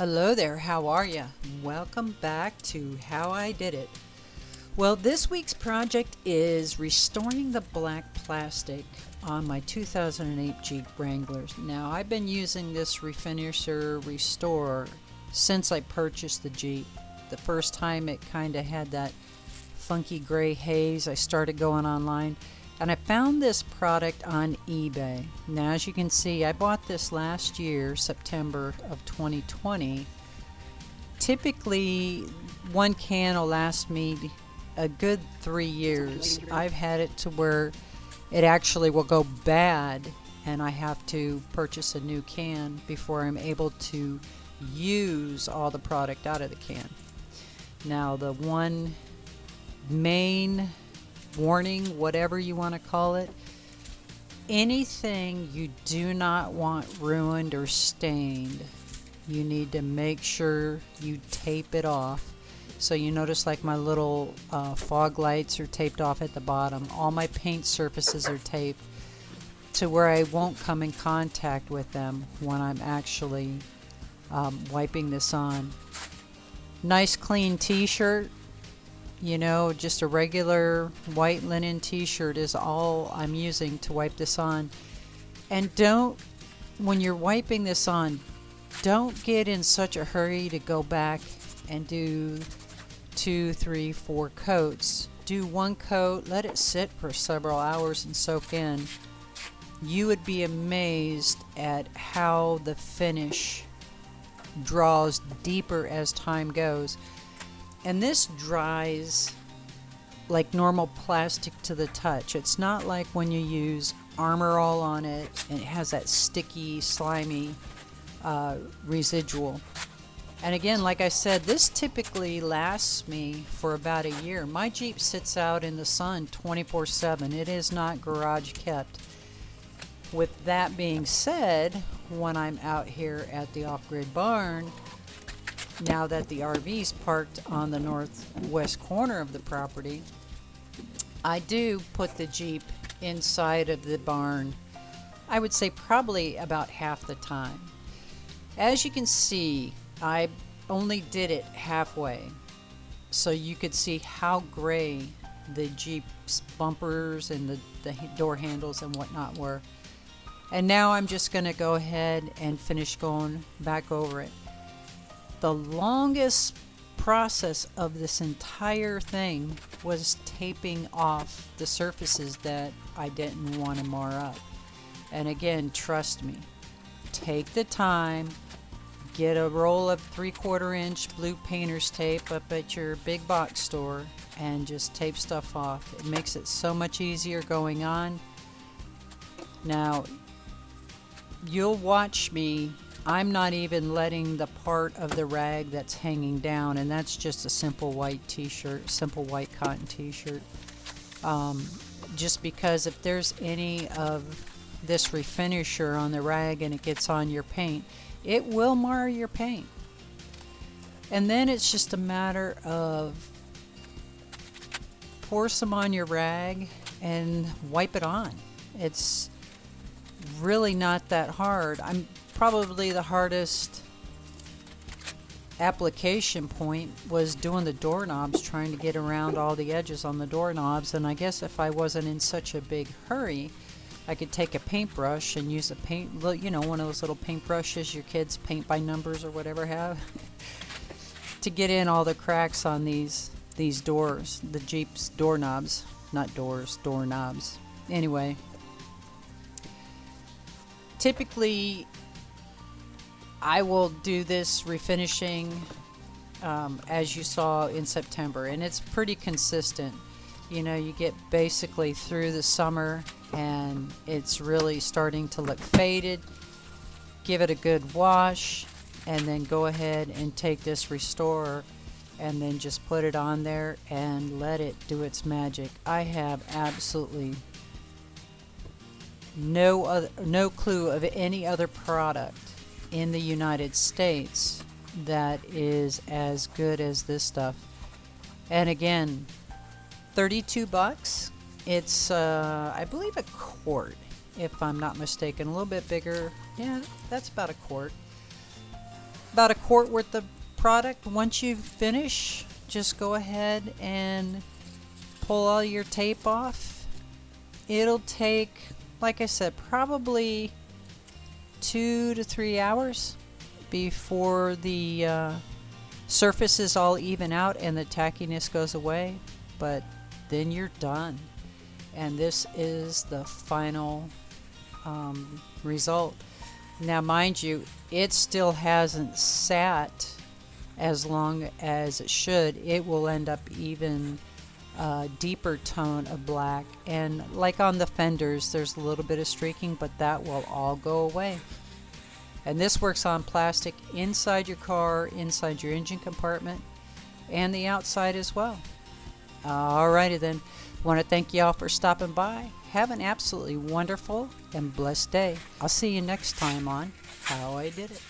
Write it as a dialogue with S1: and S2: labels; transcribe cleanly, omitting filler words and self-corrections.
S1: Hello there, how are ya? Welcome back to How I Did It. Well, this week's project is restoring the black plastic on my 2008 Jeep Wranglers. Now, I've been using this refinisher restore since I purchased the Jeep. The first time it kind of had that funky gray haze, I started going online and I found this product on eBay. Now, as you can see, I bought this last year, September of 2020. Typically, one can will last me a good 3 years. I've had it to where it actually will go bad and I have to purchase a new can before I'm able to use all the product out of the can. Now, the one main warning, whatever you want to call it, anything you do not want ruined or stained, you need to make sure you tape it off. So you notice like my little fog lights are taped off at the bottom. All my paint surfaces are taped to where I won't come in contact with them when I'm actually wiping this on. Nice clean t-shirt. You know, just a regular white linen t-shirt is all I'm using to wipe this on. And when you're wiping this on, don't get in such a hurry to go back and do 2, 3, 4 coats. Do one coat, let it sit for several hours and soak in. You would be amazed at how the finish draws deeper as time goes. And this dries like normal plastic to the touch. It's not like when you use Armor All on it and it has that sticky, slimy residual. And again, like I said, this typically lasts me for about a year. My Jeep sits out in the sun 24/7. It is not garage kept. With that being said, when I'm out here at the off-grid barn, now that the RV's parked on the northwest corner of the property, I do put the Jeep inside of the barn. I would say probably about half the time. As you can see, I only did it halfway, so you could see how gray the Jeep's bumpers and the door handles and whatnot were. And now I'm just going to go ahead and finish going back over it. The longest process of this entire thing was taping off the surfaces that I didn't want to mar up. And again, trust me, take the time, get a roll of 3/4 inch blue painter's tape up at your big box store and just tape stuff off. It makes it so much easier going on. Now, you'll watch me. I'm not even letting the part of the rag that's hanging down, and that's just a simple white t-shirt, simple white cotton t-shirt. Just because if there's any of this refinisher on the rag and it gets on your paint, it will mar your paint. And then it's just a matter of pour some on your rag and wipe it on. It's really not that hard. Probably the hardest application point was doing the doorknobs, trying to get around all the edges on the doorknobs. And I guess if I wasn't in such a big hurry, I could take a paintbrush and use one of those little paintbrushes your kids paint by numbers or whatever have to get in all the cracks on these doors, the Jeep's doorknobs, not doors, doorknobs. Anyway, typically I will do this refinishing as you saw in September, and it's pretty consistent. You know, you get basically through the summer and it's really starting to look faded. Give it a good wash and then go ahead and take this restorer and then just put it on there and let it do its magic. I have absolutely no clue of any other product in the United States that is as good as this stuff. And again, $32. It's I believe a quart, if I'm not mistaken. A little bit bigger. Yeah, that's about a quart. about a quart worth of product. Once you finish, just go ahead and pull all your tape off. It'll take, like I said, probably 2 to 3 hours before the surfaces all even out and the tackiness goes away, but then you're done. And this is the final result. Now mind you, it still hasn't sat as long as it should. It will end up even deeper tone of black, and like on the fenders there's a little bit of streaking, but that will all go away. And this works on plastic inside your car, inside your engine compartment, and the outside as well. Alrighty then, want to thank you all for stopping by. Have an absolutely wonderful and blessed day. I'll see you next time on How I Did It.